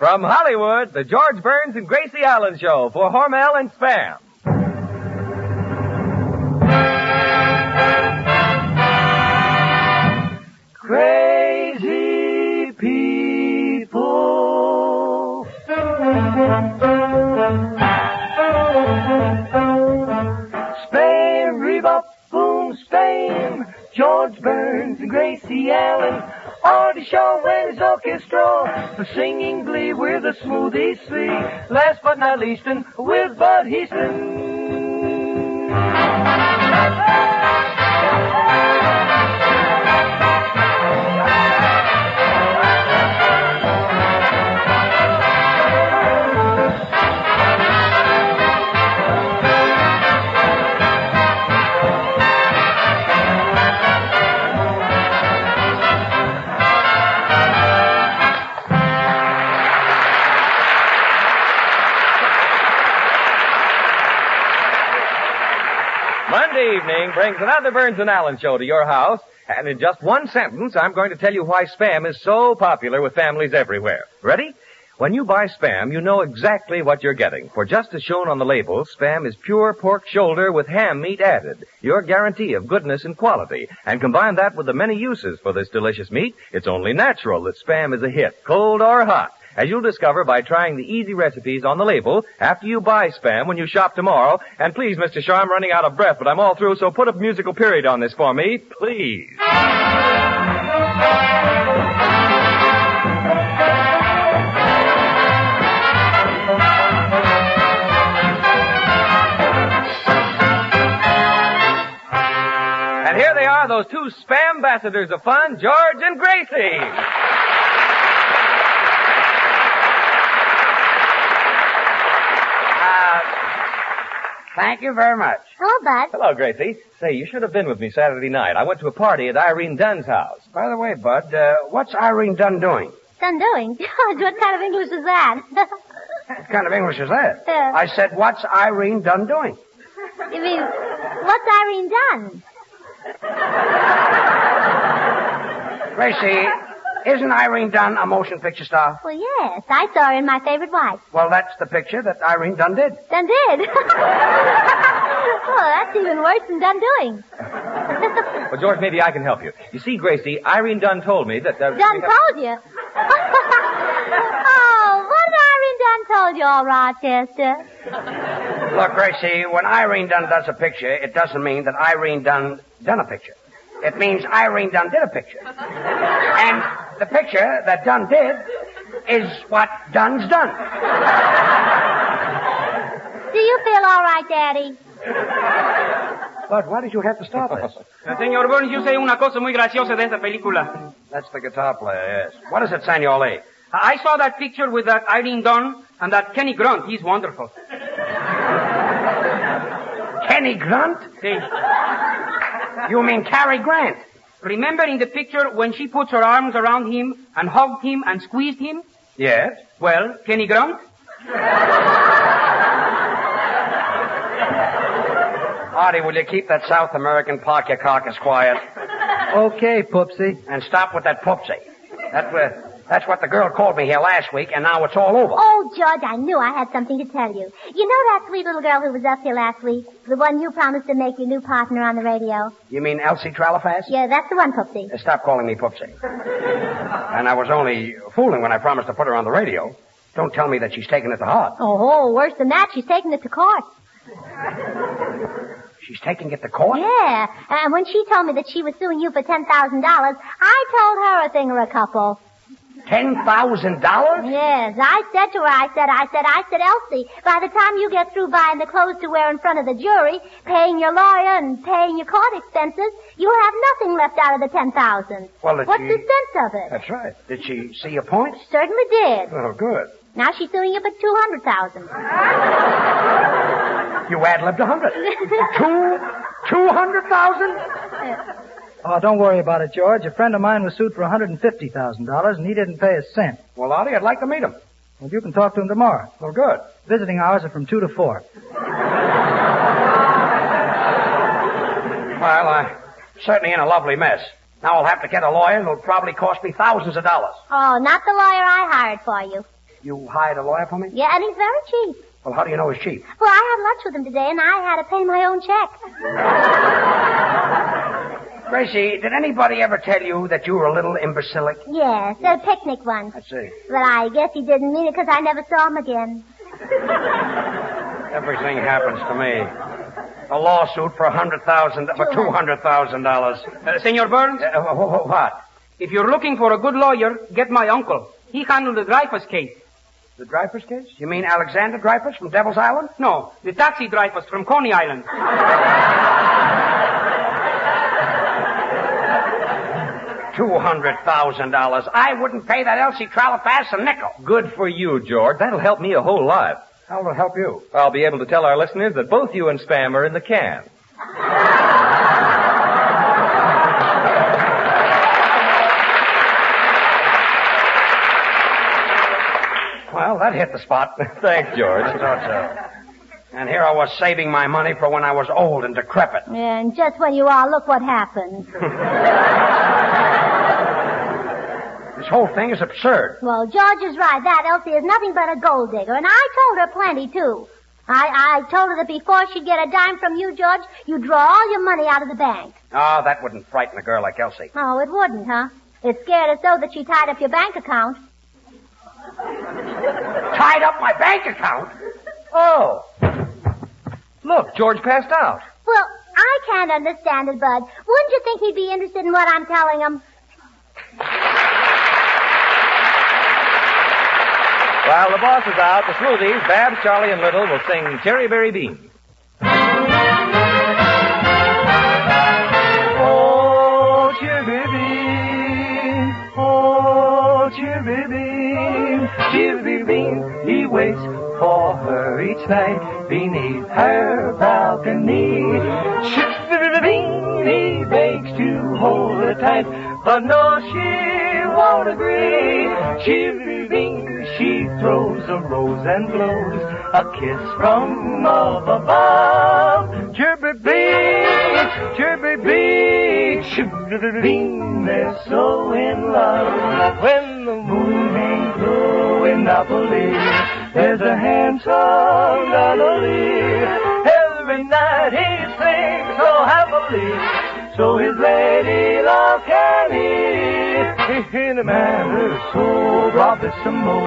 From Hollywood, the George Burns and Gracie Allen Show for Hormel and Spam. Crazy people. Spam, rebop, boom, spam. George Burns and Gracie Allen on the show when his orchestra for singing glee with the smoothie slee. Last but not least, and with Bud Heaston. Monday evening brings another Burns and Allen show to your house, and in just one sentence, I'm going to tell you why Spam is so popular with families everywhere. Ready? When you buy Spam, you know exactly what you're getting. For just as shown on the label, Spam is pure pork shoulder with ham meat added. Your guarantee of goodness and quality. And combine that with the many uses for this delicious meat, it's only natural that Spam is a hit, cold or hot. As you'll discover by trying the easy recipes on the label after you buy Spam when you shop tomorrow. And please, Mr. Shaw, I'm running out of breath, but I'm all through, so put a musical period on this for me, please. And here they are, those two Spam ambassadors of fun, George and Gracie. Thank you very much. Hello, Bud. Hello, Gracie. Say, you should have been with me Saturday night. I went to a party at Irene Dunn's house. By the way, Bud, what's Irene Dunn doing? Done doing? George, what kind of English is that? What kind of English is that? Yeah. I said, what's Irene Dunn doing? You mean, what's Irene done? Gracie, isn't Irene Dunn a motion picture star? Well, yes. I saw her in My Favorite Wife. Well, that's the picture that Irene Dunn did. Done did? Oh, that's even worse than done doing. Well, George, maybe I can help you. You see, Gracie, Irene Dunn told me that... Dunn told you? Oh, what did Irene Dunn told you, all Rochester? Look, Gracie, when Irene Dunn does a picture, it doesn't mean that Irene Dunn done a picture. It means Irene Dunn did a picture. And the picture that Dunn did is what Dunn's done. Do you feel all right, Daddy? But why did you have to stop us? Señor Burns, yo sé una cosa muy graciosa de esta película. That's the guitar player, yes. What is it, Senor Lee? I saw that picture with that Irene Dunn and that Kenny Grunt. He's wonderful. Kenny Grunt? Sí. You mean Cary Grant? Remember in the picture when she puts her arms around him and hugged him and squeezed him? Yes. Well, Kenny Grunt? Artie, will you keep that South American park your carcass quiet? Okay, Poopsie. And stop with that poopsie. That's what the girl called me here last week, and now it's all over. Oh, George, I knew I had something to tell you. You know that sweet little girl who was up here last week? The one you promised to make your new partner on the radio? You mean Elsie Trellafas? Yeah, that's the one, Poopsie. Stop calling me Poopsie. And I was only fooling when I promised to put her on the radio. Don't tell me that she's taking it to heart. Oh, worse than that, she's taking it to court. She's taking it to court? Yeah, and when she told me that she was suing you for $10,000, I told her a thing or a couple. $10,000? Yes, I said to her, I said, Elsie, by the time you get through buying the clothes to wear in front of the jury, paying your lawyer and paying your court expenses, you'll have nothing left out of the $10,000. Well, What's the sense of it? That's right. Did she see your point? Certainly did. Oh, good. Now she's suing you for $200,000. You ad-libbed 100. 200,000? Oh, don't worry about it, George. A friend of mine was sued for $150,000, and he didn't pay a cent. Well, Artie, I'd like to meet him. Well, you can talk to him tomorrow. Well, good. Visiting hours are from 2 to 4. Well, I'm certainly in a lovely mess. Now I'll have to get a lawyer, and it'll probably cost me thousands of dollars. Oh, not the lawyer I hired for you. You hired a lawyer for me? Yeah, and he's very cheap. Well, how do you know he's cheap? Well, I had lunch with him today, and I had to pay my own check. Gracie, did anybody ever tell you that you were a little imbecilic? Yes, at a picnic once. I see. But I guess he didn't mean it because I never saw him again. Everything happens to me. A lawsuit for $200,000. Senor Burns, What? if you're looking for a good lawyer, get my uncle. He handled the Dreyfus case. The Dreyfus case? You mean Alexander Dreyfus from Devil's Island? No, the taxi Dreyfus from Coney Island. $200,000. I wouldn't pay that Elsie Trellafas a nickel. Good for you, George. That'll help me a whole lot. How will it help you? I'll be able to tell our listeners that both you and Spam are in the can. Well, that hit the spot. Thanks, George. I thought so. And here I was saving my money for when I was old and decrepit. And just when you are, look what happened. This whole thing is absurd. Well, George is right. That Elsie is nothing but a gold digger, and I told her plenty, too. I told her that before she'd get a dime from you, George, you'd draw all your money out of the bank. Oh, that wouldn't frighten a girl like Elsie. Oh, it wouldn't, huh? It scared her so that she tied up your bank account. Tied up my bank account? Oh. Look, George passed out. Well, I can't understand it, Bud. Wouldn't you think he'd be interested in what I'm telling him? While the boss is out, the Smoothies, Babs, Charlie, and Little will sing Cherry Berry Bean. Oh, cherry bean, oh, cherry bean, cherry bean, he waits for her each night beneath her balcony. Cherry bean, he begs to hold her tight, but no, she won't agree. Cherry bean, she throws a rose and blows a kiss from up above. Cherry bean, cherry bean, cherry bean, they're so in love. When the moon ain't low in Napoli, there's a handsome Donnelly. Every night he sings so happily, so his lady love can hear. In a manner so bravissimo,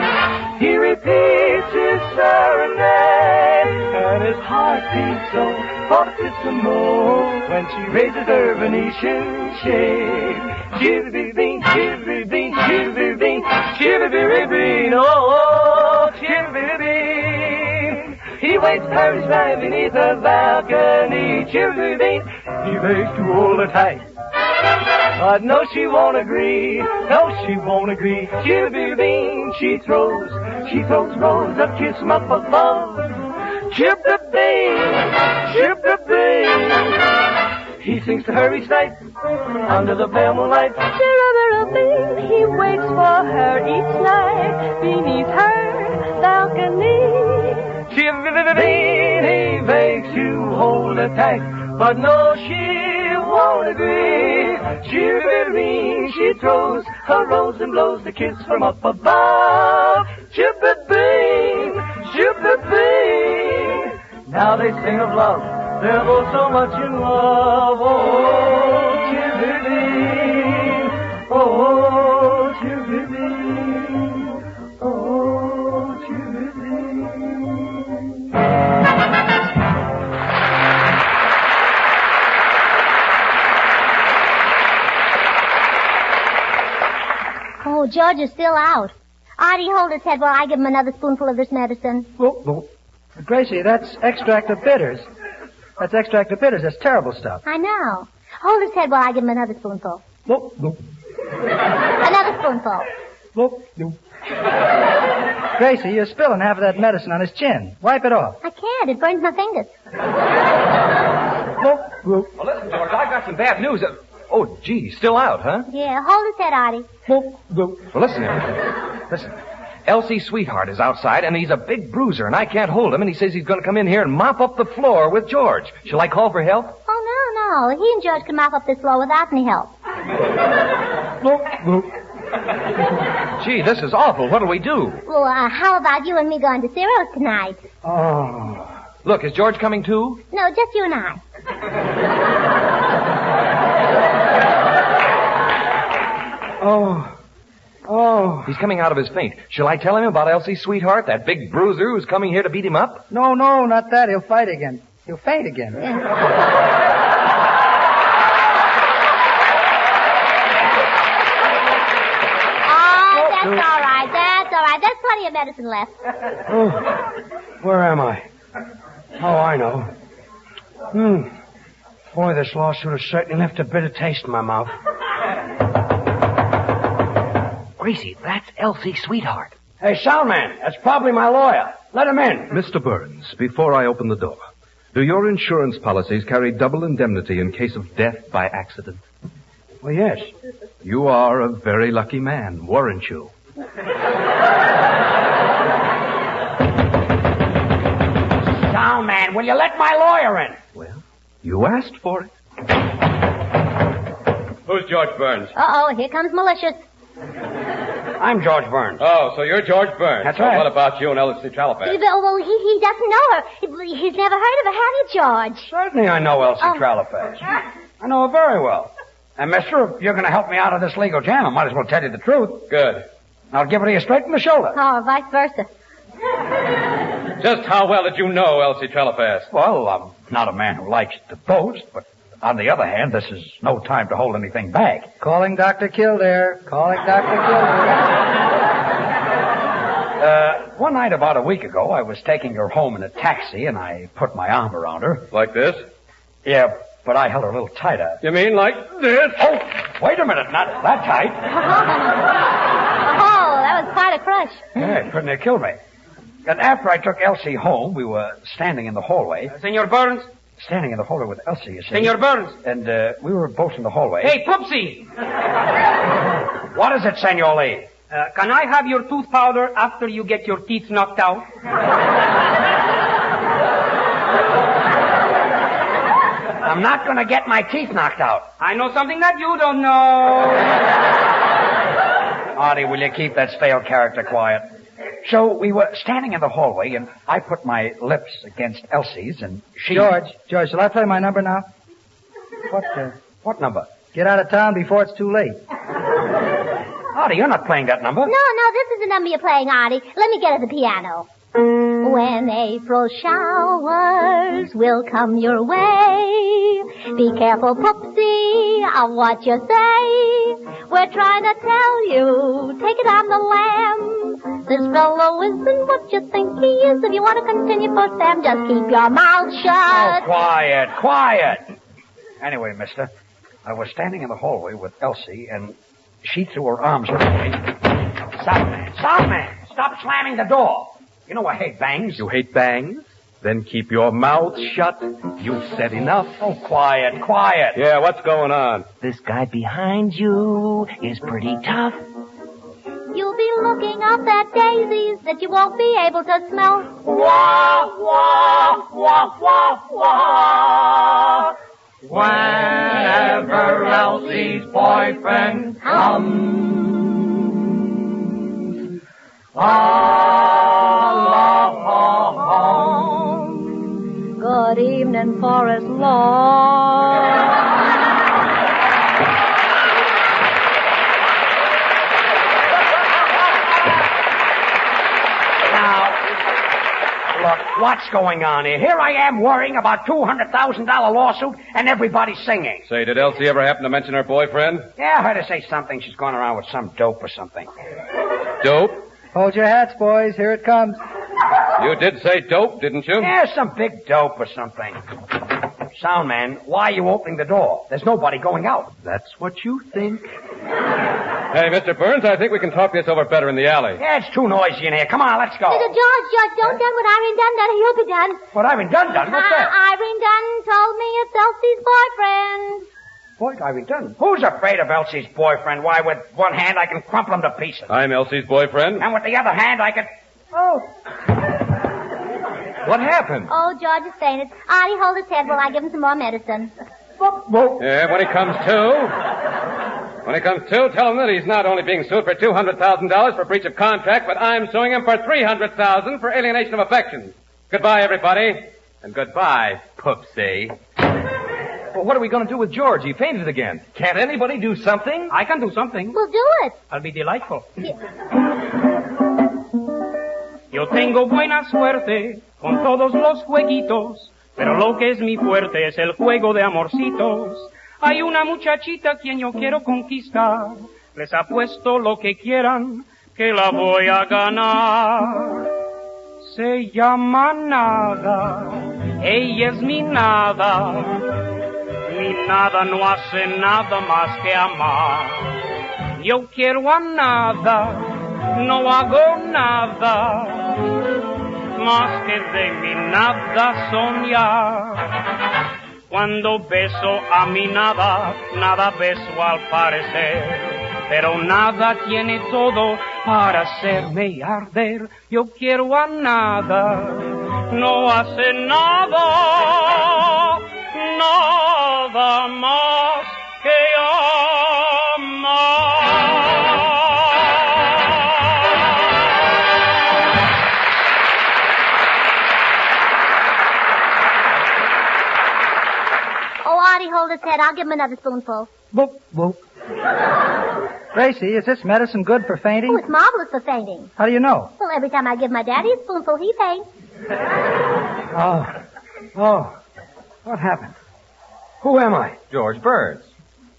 he repeats his serenade, and his heart beats so fortissimo when she raises her Venetian shade. Shiver bean, shiver bean, shiver bean, shiver bean, oh, shiver bean. He waits her each night beneath her balcony. Shiver bean, he begs to hold her tight, but no, she won't agree. No, she won't agree. Shiver bean, she throws rose a kiss from up above. Chip the bean. He sings to her each night under the pale moonlight. Chirabirabing, he waits for her each night beneath her balcony. Chirabirabing, he begs to hold her tight, but no, she won't agree. Chirabirabing, she throws her rose and blows the kiss from up above. Chirabirabing, chirabirabing. Now they sing of love. They're both so much in love. Oh, chirabirabing. Oh, chirabirabing. Oh, chirabirabing. Oh, George is still out. Artie, hold his head while I give him another spoonful of this medicine. Oh. Gracie, that's extract of bitters. That's extract of bitters. That's terrible stuff. I know. Hold his head while I give him another spoonful. Another spoonful. Gracie, you're spilling half of that medicine on his chin. Wipe it off. I can't. It burns my fingers. Well, listen, George, I've got some bad news. Oh, gee, still out, huh? Yeah, hold his head, Artie. Well, listen, listen. Elsie's sweetheart is outside, and he's a big bruiser, and I can't hold him, and he says he's going to come in here and mop up the floor with George. Shall I call for help? Oh, no. He and George can mop up this floor without any help. Gee, this is awful. What'll we do? Well, how about you and me going to Cyril's tonight? Oh. Look, is George coming too? No, just you and I. Oh. He's coming out of his faint. Shall I tell him about Elsie's sweetheart, that big bruiser who's coming here to beat him up? No, not that. He'll fight again. He'll faint again. That's all right. That's all right. There's plenty of medicine left. Oh, where am I? Oh, I know. Boy, this lawsuit has certainly left a bitter taste in my mouth. Gracie, that's Elsie's sweetheart. Hey, Soundman, that's probably my lawyer. Let him in. Mr. Burns, before I open the door, do your insurance policies carry double indemnity in case of death by accident? Well, yes. You are a very lucky man, weren't you? Soundman, will you let my lawyer in? Well, you asked for it. Who's George Burns? Uh-oh, here comes malicious. I'm George Burns. Oh, so you're George Burns. That's right. Well, what about you and Elsie Trellafas? Well, he doesn't know her. He's never heard of her, have you, George? Certainly I know Elsie Trellafas. I know her very well. And, mister, if you're going to help me out of this legal jam, I might as well tell you the truth. Good. I'll give it to you straight in the shoulder. Oh, vice versa. Just how well did you know Elsie Trellafas? Well, I'm not a man who likes to boast, but on the other hand, this is no time to hold anything back. Calling Dr. Kildare. Calling Dr. Kildare. One night about a week ago, I was taking her home in a taxi, and I put my arm around her. Like this? Yeah, but I held her a little tighter. You mean like this? Oh, wait a minute, not that tight. Oh, that was quite a crush. Yeah, it couldn't have killed me. And after I took Elsie home, we were standing in the hallway. Senor Burns? Standing in the hallway with Elsie, you see. Senor Burns? And we were both in the hallway. Hey, Poopsie! What is it, Senor Lee? Can I have your tooth powder after you get your teeth knocked out? I'm not going to get my teeth knocked out. I know something that you don't know. Artie, will you keep that stale character quiet? So we were standing in the hallway, and I put my lips against Elsie's, and she... George, shall I play my number now? What number? Get out of town before it's too late. Artie, you're not playing that number. No, this is the number you're playing, Artie. Let me get at the piano. When April showers will come your way, be careful, Poopsie, of what you say. We're trying to tell you, take it on the lamb. This fellow isn't what you think he is. If you want to continue for Sam, just keep your mouth shut. Oh, quiet. Anyway, mister, I was standing in the hallway with Elsie, and she threw her arms around me. Stop, man. Stop slamming the door. You know I hate bangs. You hate bangs? Then keep your mouth shut. You've said enough. Oh, quiet. Yeah, what's going on? This guy behind you is pretty tough. You'll be looking up at daisies that you won't be able to smell. Wah, wah, wah, wah, wah. Whenever Elsie's boyfriend comes along. Good evening, Forest Lawn. Look, what's going on here? Here I am worrying about $200,000 lawsuit and everybody's singing. Say, did Elsie ever happen to mention her boyfriend? Yeah, I heard her say something. She's going around with some dope or something. Dope? Hold your hats, boys. Here it comes. You did say dope, didn't you? Yeah, some big dope or something. Soundman, why are you opening the door? There's nobody going out. That's what you think. Hey, Mr. Burns, I think we can talk this over better in the alley. Yeah, it's too noisy in here. Come on, let's go. George, don't done what Irene done. He'll be done. What Irene Dunn done? What's that? Irene Dunn told me it's Elsie's boyfriend. What, Irene Dunn? Who's afraid of Elsie's boyfriend? Why, with one hand I can crumple him to pieces. I'm Elsie's boyfriend. And with the other hand I can... Oh. What happened? Oh, George is fainted. Artie, hold his head while I give him some more medicine. Yeah, when he comes to. When he comes to, tell him that he's not only being sued for $200,000 for breach of contract, but I'm suing him for $300,000 for alienation of affection. Goodbye, everybody. And goodbye, Poopsie. Well, what are we going to do with George? He fainted again. Can't anybody do something? I can do something. We'll do it. I'll be delightful. Yo tengo buena suerte con todos los jueguitos, pero lo que es mi fuerte es el juego de amorcitos. Hay una muchachita quien yo quiero conquistar. Les apuesto lo que quieran que la voy a ganar. Se llama Nada, ella es mi nada. Mi nada no hace nada más que amar. Yo quiero a Nada, no hago nada más que de mi nada soñar. Cuando beso a mi nada, nada beso al parecer, pero nada tiene todo para hacerme arder. Yo quiero a Nada, no hace nada, nada más que amar. Oh, Artie, hold his head. I'll give him another spoonful. Boop, boop. Gracie, is this medicine good for fainting? Oh, it's marvelous for fainting. How do you know? Well, every time I give my daddy a spoonful, he faints. Oh. What happened? Who am I? George Burns.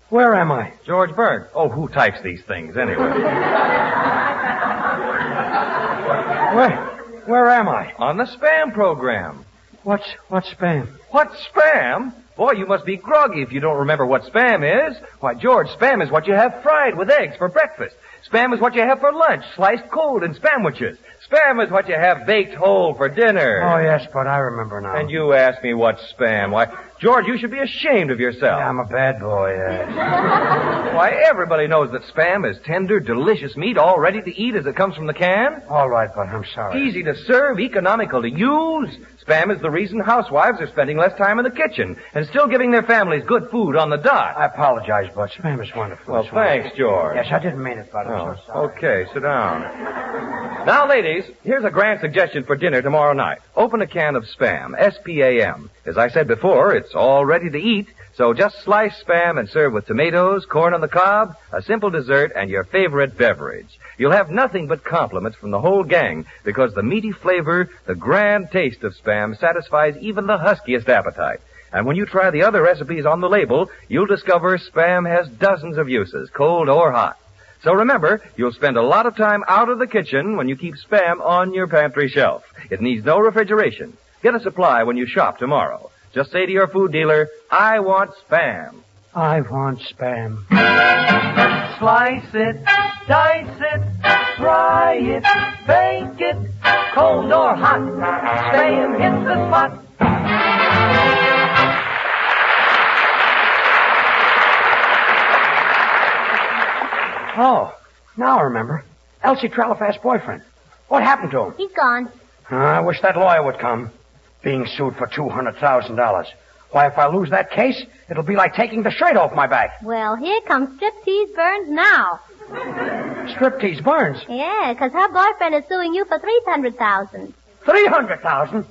Where am I? George Burns. Oh, who types these things anyway? Where am I? On the spam program. What's spam? What, spam? Boy, you must be groggy if you don't remember what spam is. Why, George, spam is what you have fried with eggs for breakfast. Spam is what you have for lunch, sliced cold in sandwiches. Spam is what you have baked whole for dinner. Oh, yes, but I remember now. And you ask me what's spam. Why, George, you should be ashamed of yourself. Yeah, I'm a bad boy. Why, everybody knows that spam is tender, delicious meat, all ready to eat as it comes from the can. All right, but I'm sorry. Easy to serve, economical to use. Spam is the reason housewives are spending less time in the kitchen and still giving their families good food on the dot. I apologize, Bud. Spam is wonderful. Well, thanks, George. Yes, I didn't mean it, Bud. I'm so sorry. Okay, sit down. Now, ladies, here's a grand suggestion for dinner tomorrow night. Open a can of Spam, S-P-A-M. As I said before, it's all ready to eat, so just slice Spam and serve with tomatoes, corn on the cob, a simple dessert, and your favorite beverage. You'll have nothing but compliments from the whole gang because the meaty flavor, the grand taste of Spam satisfies even the huskiest appetite. And when you try the other recipes on the label, you'll discover Spam has dozens of uses, cold or hot. So remember, you'll spend a lot of time out of the kitchen when you keep Spam on your pantry shelf. It needs no refrigeration. Get a supply when you shop tomorrow. Just say to your food dealer, I want Spam. I want Spam. Slice it, dice it, fry it, bake it, cold or hot. Spam hits the spot. Oh, now I remember. Elsie Trellafas' boyfriend. What happened to him? He's gone. I wish that lawyer would come. Being sued for $200,000. Why, if I lose that case, it'll be like taking the shirt off my back. Well, here comes Striptease Burns now. Striptease Burns? Yeah, 'cause her boyfriend is suing you for $300,000. $300,000?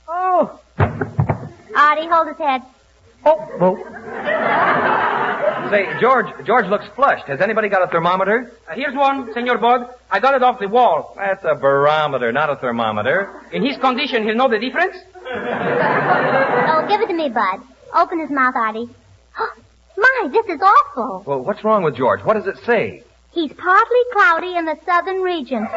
Oh. Artie, hold his head. Oh, well. Say, George looks flushed. Has anybody got a thermometer? Here's one, Senor Bud. I got it off the wall. That's a barometer, not a thermometer. In his condition, he'll know the difference? Oh, give it to me, Bud. Open his mouth, Artie. My, this is awful. Well, what's wrong with George? What does it say? He's partly cloudy in the southern region.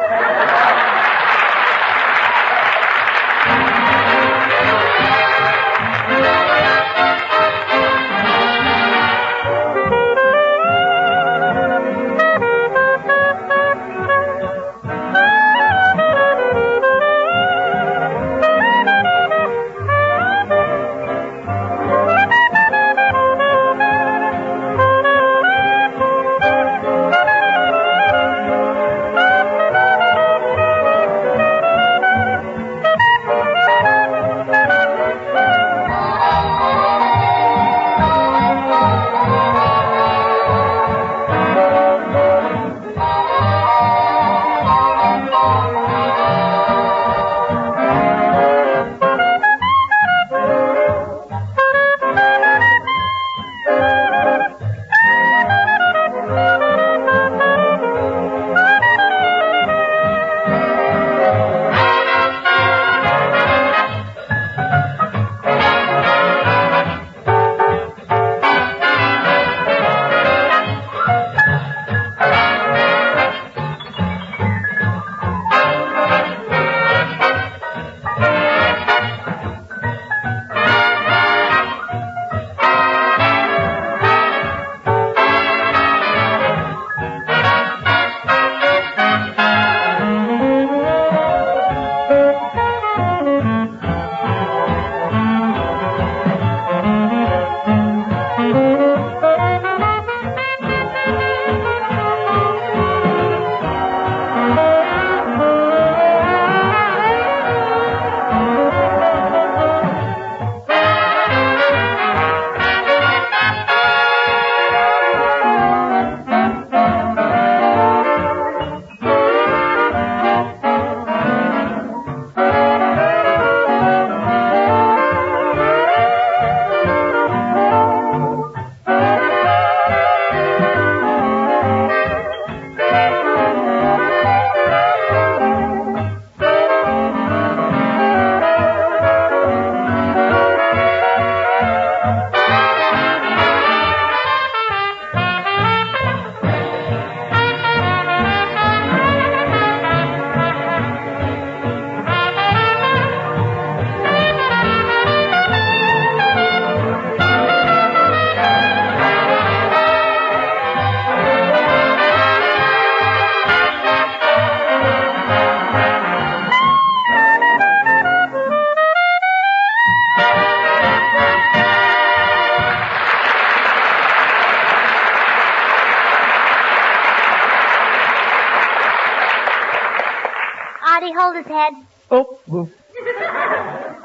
hold his head? Oh, whoop.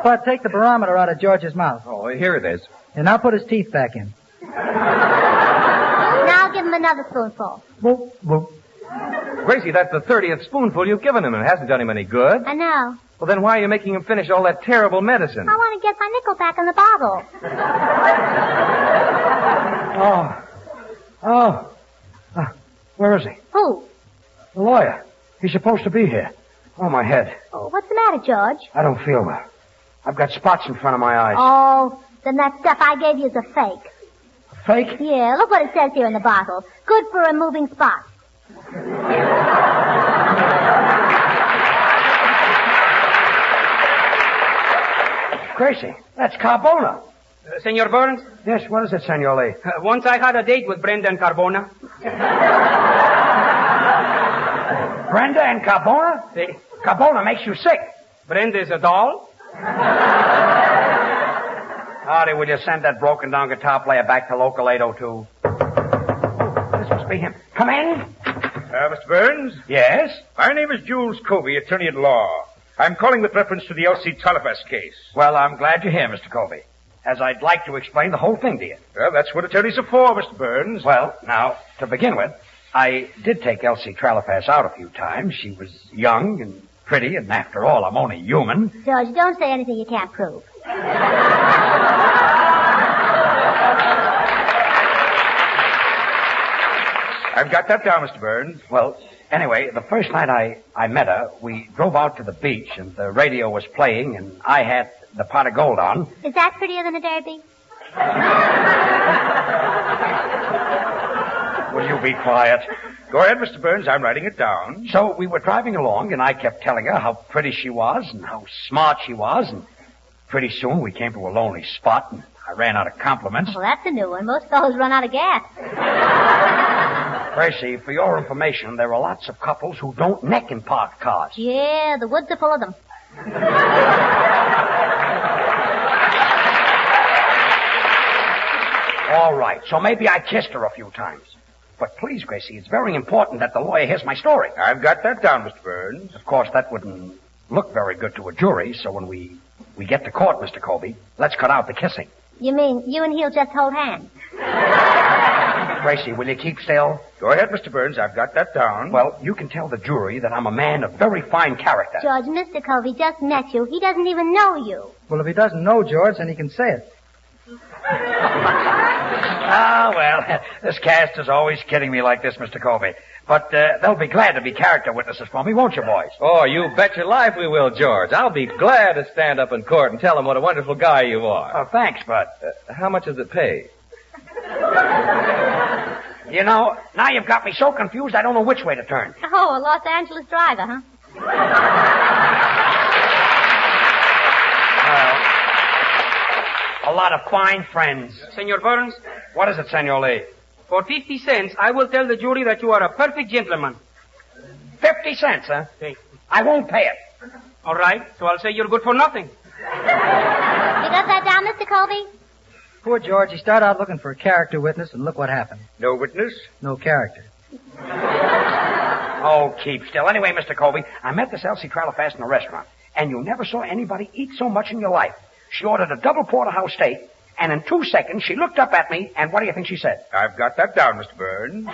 Bud, take the barometer out of George's mouth. Oh, here it is. And now put his teeth back in. Now give him another spoonful. Whoop, whoop. Gracie, that's the 30th spoonful you've given him, and it hasn't done him any good. I know. Well, then why are you making him finish all that terrible medicine? I want to get my nickel back in the bottle. Where is he? Who? The lawyer. He's supposed to be here. Oh, my head. Oh, what's the matter, George? I don't feel well. I've got spots in front of my eyes. Oh, then that stuff I gave you is a fake. Fake? Yeah, look what it says here in the bottle. Good for removing spots. Gracie, that's Carbona. Senor Burns, Yes, what is it, Senor Lee? once I had a date with Brenda and Carbona. Brenda and Carbona? See? Carbona makes you sick. Brenda is a doll. Artie, will you send that broken-down guitar player back to Local 802? This must be him. Come in. Mr. Burns? Yes? My name is Jules Covey, attorney at law. I'm calling with reference to the Elsie Trellafas case. Well, I'm glad you're here, Mr. Covey, as I'd like to explain the whole thing to you. Well, that's what attorneys are for, Mr. Burns. Well, now, to begin with, I did take Elsie Trellafas out a few times. She was young and pretty, and after all, I'm only human. George, don't say anything you can't prove. I've got that down, Mr. Burns. Well, anyway, the first night I met her, we drove out to the beach, and the radio was playing, and I had the pot of gold on. Is that prettier than a derby? Will you be quiet? Go ahead, Mr. Burns. I'm writing it down. So we were driving along, and I kept telling her how pretty she was and how smart she was, and pretty soon we came to a lonely spot, and I ran out of compliments. Well, that's a new one. Most fellows run out of gas. Gracie, for your information, there are lots of couples who don't neck in parked cars. Yeah, the woods are full of them. All right, so maybe I kissed her a few times. But please, Gracie, it's very important that the lawyer hears my story. I've got that down, Mr. Burns. Of course, that wouldn't look very good to a jury, so when we get to court, Mr. Colby, let's cut out the kissing. You mean you and he'll just hold hands? Gracie, will you keep still? Go ahead, Mr. Burns. I've got that down. Well, you can tell the jury that I'm a man of very fine character. George, Mr. Covey just met you. He doesn't even know you. Well, if he doesn't know George, then he can say it. Ah, well, this cast is always kidding me like this, Mr. Colby. But they'll be glad to be character witnesses for me, won't you, boys? Oh, you bet your life we will, George. I'll be glad to stand up in court and tell them what a wonderful guy you are. Oh, thanks, Bud. How much does it pay? You know, now you've got me so confused I don't know which way to turn. Oh, a Los Angeles driver, huh? A lot of fine friends. Senor Burns, What is it, Senor Lee? for 50 cents, I will tell the jury that you are a perfect gentleman. 50 cents, huh? Okay. I won't pay it. All right, so I'll say you're good for nothing. You got that down, Mr. Colby? Poor George, he started out looking for a character witness, and look what happened. No witness? No character. Oh, keep still. Anyway, Mr. Colby, I met this Elsie Trellafas in a restaurant, and you never saw anybody eat so much in your life. She ordered a double porterhouse steak, and in 2 seconds she looked up at me, and what do you think she said? I've got that down, Mr. Burns.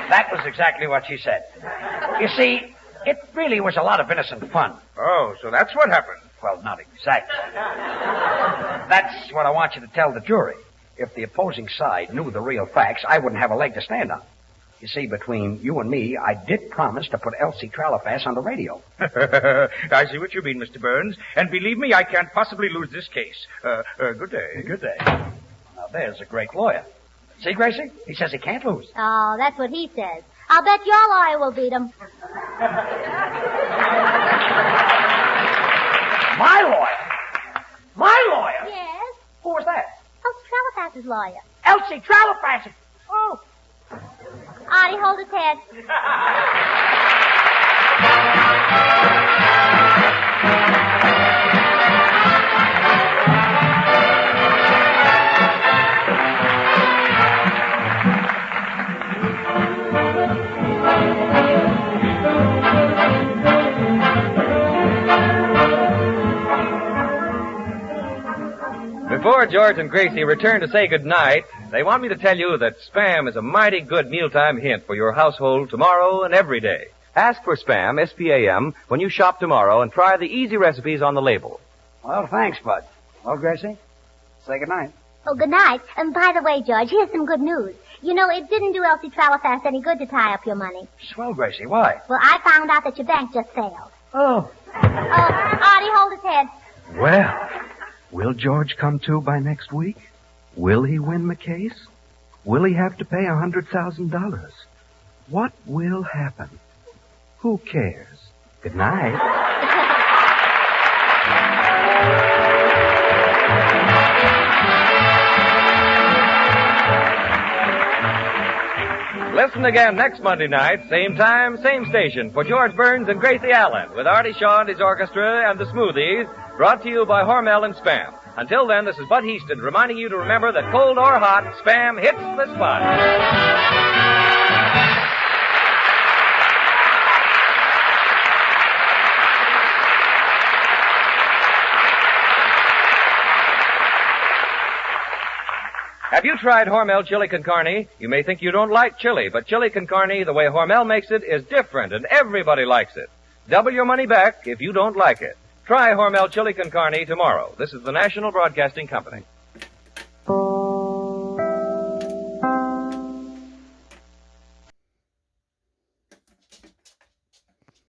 That was exactly what she said. You see, it really was a lot of innocent fun. Oh, so that's what happened. Well, not exactly. That's what I want you to tell the jury. If the opposing side knew the real facts, I wouldn't have a leg to stand on. You see, between you and me, I did promise to put Elsie Trellafas on the radio. I see what you mean, Mr. Burns. And believe me, I can't possibly lose this case. Good day. Good day. Now, there's a great lawyer. See, Gracie? He says he can't lose. Oh, that's what he says. I'll bet your lawyer will beat him. My lawyer? My lawyer? Yes? Who was that? Elsie Trellafas' lawyer. Elsie Trellafas. Oh. Artie, hold his head. Before George and Gracie return to say goodnight, they want me to tell you that Spam is a mighty good mealtime hint for your household tomorrow and every day. Ask for Spam, S-P-A-M, when you shop tomorrow and try the easy recipes on the label. Well, thanks, Bud. Well, Gracie, say goodnight. Oh, good night. And by the way, George, here's some good news. You know, it didn't do Elsie Trellafas any good to tie up your money. Swell, Gracie. Why? Well, I found out that your bank just failed. Oh. Artie, hold his head. Well, will George come to by next week? Will he win the case? Will he have to pay $100,000? What will happen? Who cares? Good night. Listen again next Monday night, same time, same station, for George Burns and Gracie Allen, with Artie Shaw and his orchestra and the Smoothies, brought to you by Hormel and Spam. Until then, this is Bud Heaston reminding you to remember that cold or hot, Spam hits the spot. Have you tried Hormel chili con carne? You may think you don't like chili, but chili con carne, the way Hormel makes it, is different, and everybody likes it. Double your money back if you don't like it. Try Hormel chili con carne tomorrow. This is the National Broadcasting Company.